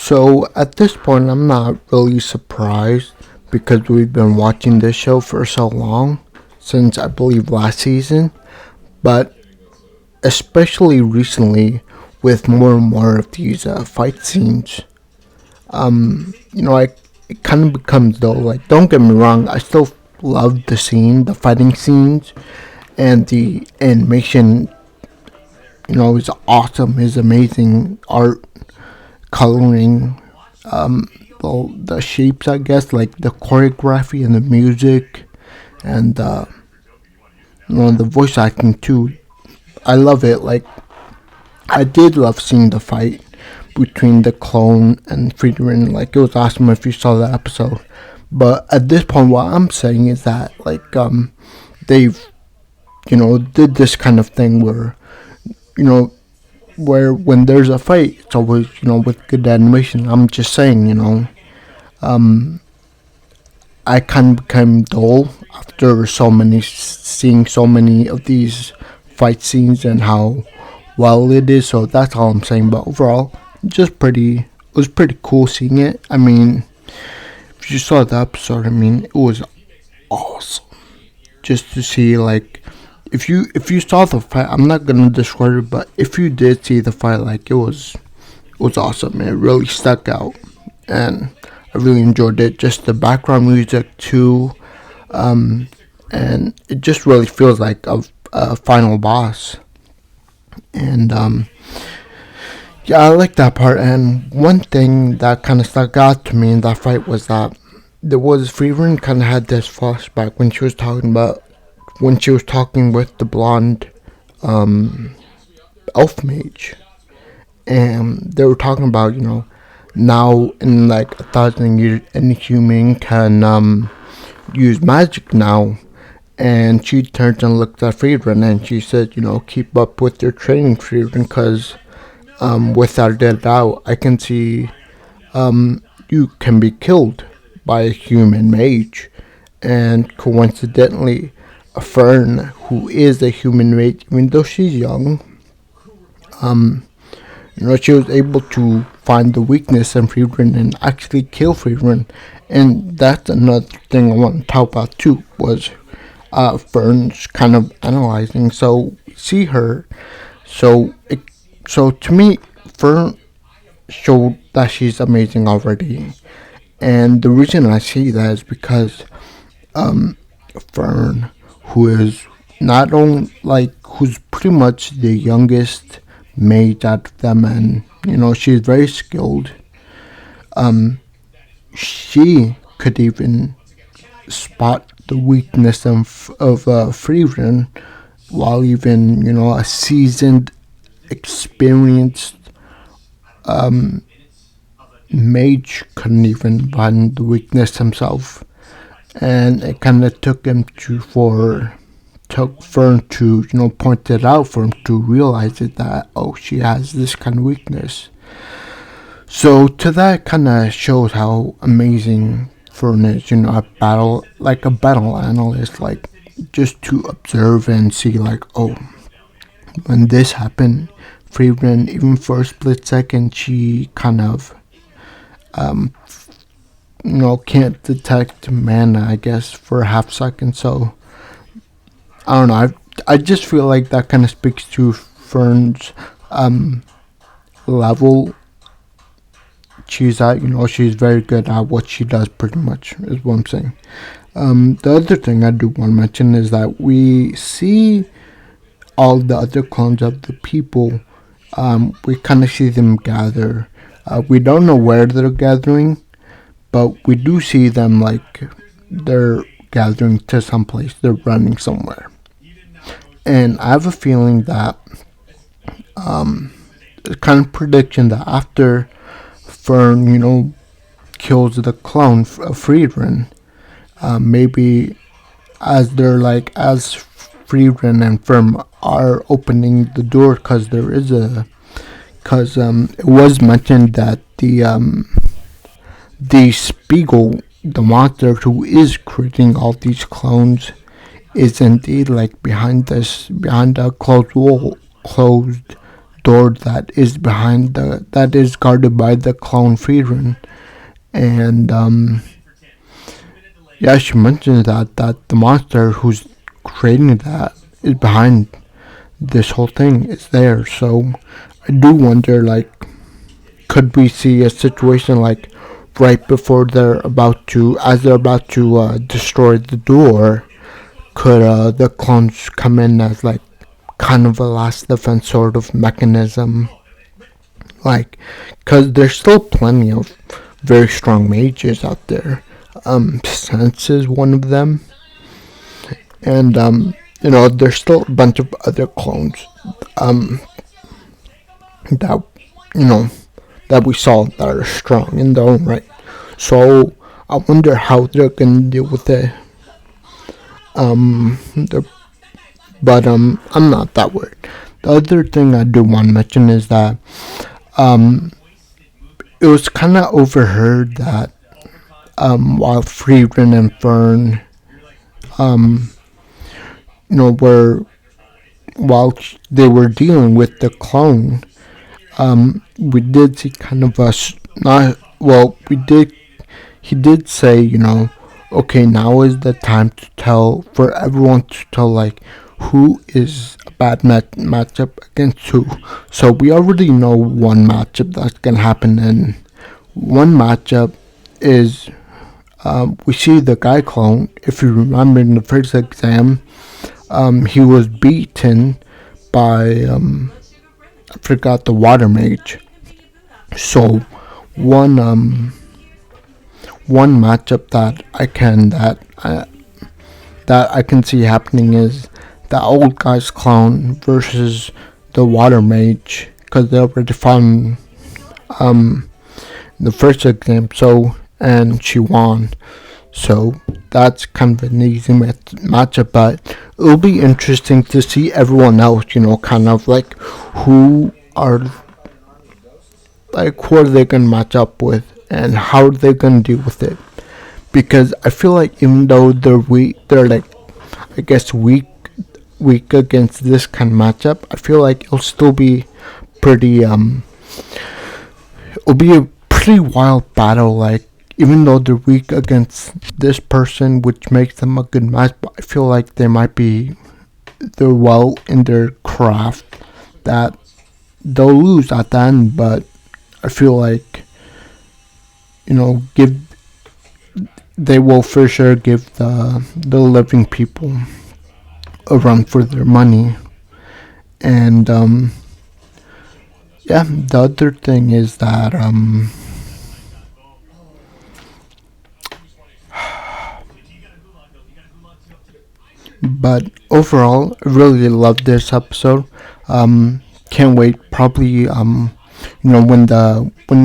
So at this point, I'm not really surprised because we've been watching this show for so long, since I believe last season, but especially recently with more and more of these fight scenes, it kind of becomes though, like, don't get me wrong, I still love the fighting scenes, and the animation, is awesome, is amazing art, coloring, the shapes, I guess, like the choreography and the music, and the voice acting too. I love it. Like, I did love seeing the fight between the clone and frieren. Like, it was awesome if you saw that episode. But at this point, what I'm saying is that, like, they've did this kind of thing where, you know where when there's a fight, it's always, with good animation. I'm just saying, I kind of became dull after seeing so many of these fight scenes and how well it is. So that's all I'm saying. But overall, it was pretty cool seeing it. I mean, if you saw the episode, I mean, it was awesome just to see, like, if you saw the fight. I'm not gonna describe it, but if you did see the fight, like, it was awesome. It really stuck out, and I really enjoyed it. Just the background music too, and it just really feels like a final boss. And yeah, I like that part. And one thing that kind of stuck out to me in that fight was that frieren kind of had this flashback when she was talking with the blonde elf mage, and they were talking about, now in like 1,000 years any human can use magic now. And she turns and looks at frieren and she said, keep up with your training, frieren, because without a doubt I can see you can be killed by a human mage. And coincidentally, FERN, who is a human mage, even though she's young, she was able to find the weakness in frieren and actually kill frieren. And that's another thing I want to talk about too, was FERN's kind of analyzing. So see her, so to me, FERN showed that she's amazing already, and the reason I see that is because FERN, who is not only, like, who's pretty much the youngest mage out of them, and she's very skilled. She could even spot the weakness of frieren, while even a seasoned, experienced mage couldn't even find the weakness himself. And it kind of took FERN to point it out for him to realize it, that, oh, she has this kind of weakness. So to that, kind of shows how amazing FERN is, a battle analyst, like, just to observe and see, like, oh, when this happened, frieren, even for a split second, she kind of can't detect mana, I guess, for a half second. So I don't know, I just feel like that kind of speaks to FERN's level she's at. She's very good at what she does, pretty much, is what I'm saying. The other thing I do want to mention is that we see all the other clones of the people. We kind of see them gather. We don't know where they're gathering, but we do see them, like, they're gathering to some place. They're running somewhere. And I have a feeling that, kind of prediction that after FERN, kills the clone of frieren, maybe as frieren and FERN are opening the door, because it was mentioned that the Spiegel, the monster who is creating all these clones, is indeed, like, behind a closed door that is that is guarded by the clone frieren. And yeah, she mentions that the monster who's creating that is behind this whole thing is there. So I do wonder, like, could we see a situation like right before as they're about to destroy the door, could the clones come in as like kind of a last defense sort of mechanism? Like, because there's still plenty of very strong mages out there. Sense is one of them, and there's still a bunch of other clones that you know that we saw that are strong in their own right. So I wonder how they're gonna deal with it. But I'm not that worried. The other thing I do want to mention is that it was kind of overheard that while frieren and FERN were while they were dealing with the clone, we did see kind of a not well. We did. He did say, okay, now is the time to tell for everyone to tell like who is a bad matchup against who. So we already know one matchup that's gonna happen, and one matchup is we see the guy clone. If you remember in the first exam, he was beaten by I forgot the water mage. So one matchup that I can see happening is the old guy's clone versus the water mage, because they already found the first exam. So and she won. So that's kind of an easy matchup, but it'll be interesting to see everyone else, kind of like who are they going to match up with and how they're going to deal with it. Because I feel like even though they're like, I guess weak against this kind of matchup, I feel like it'll still be it'll be a pretty wild battle, like, even though they're weak against this person, which makes them a good match, but I feel like they're well in their craft, that they'll lose at the end, but I feel like, they will for sure give the living people a run for their money. And, the other thing is that, but overall, I really loved this episode. Can't wait. Probably, when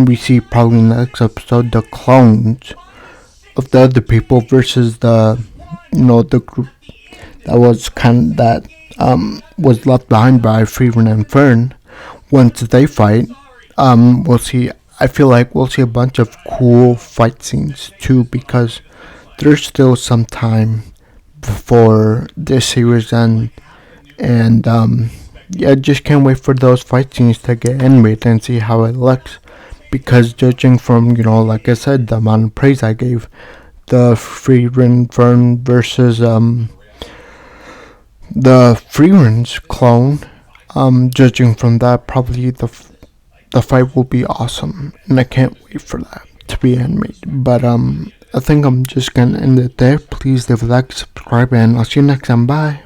we see probably next episode the clones of the other people versus the group that was was left behind by frieren and FERN. Once they fight, we'll see. I feel like we'll see a bunch of cool fight scenes too, because there's still some time before this series ends, and just can't wait for those fight scenes to get animated and see how it looks. Because judging from like I said, the amount of praise I gave the frieren FERN versus the frieren's clone, judging from that, probably the fight will be awesome, and I can't wait for that to be animated. But I think I'm just gonna end it there. Please leave a like, subscribe, and I'll see you next time. Bye.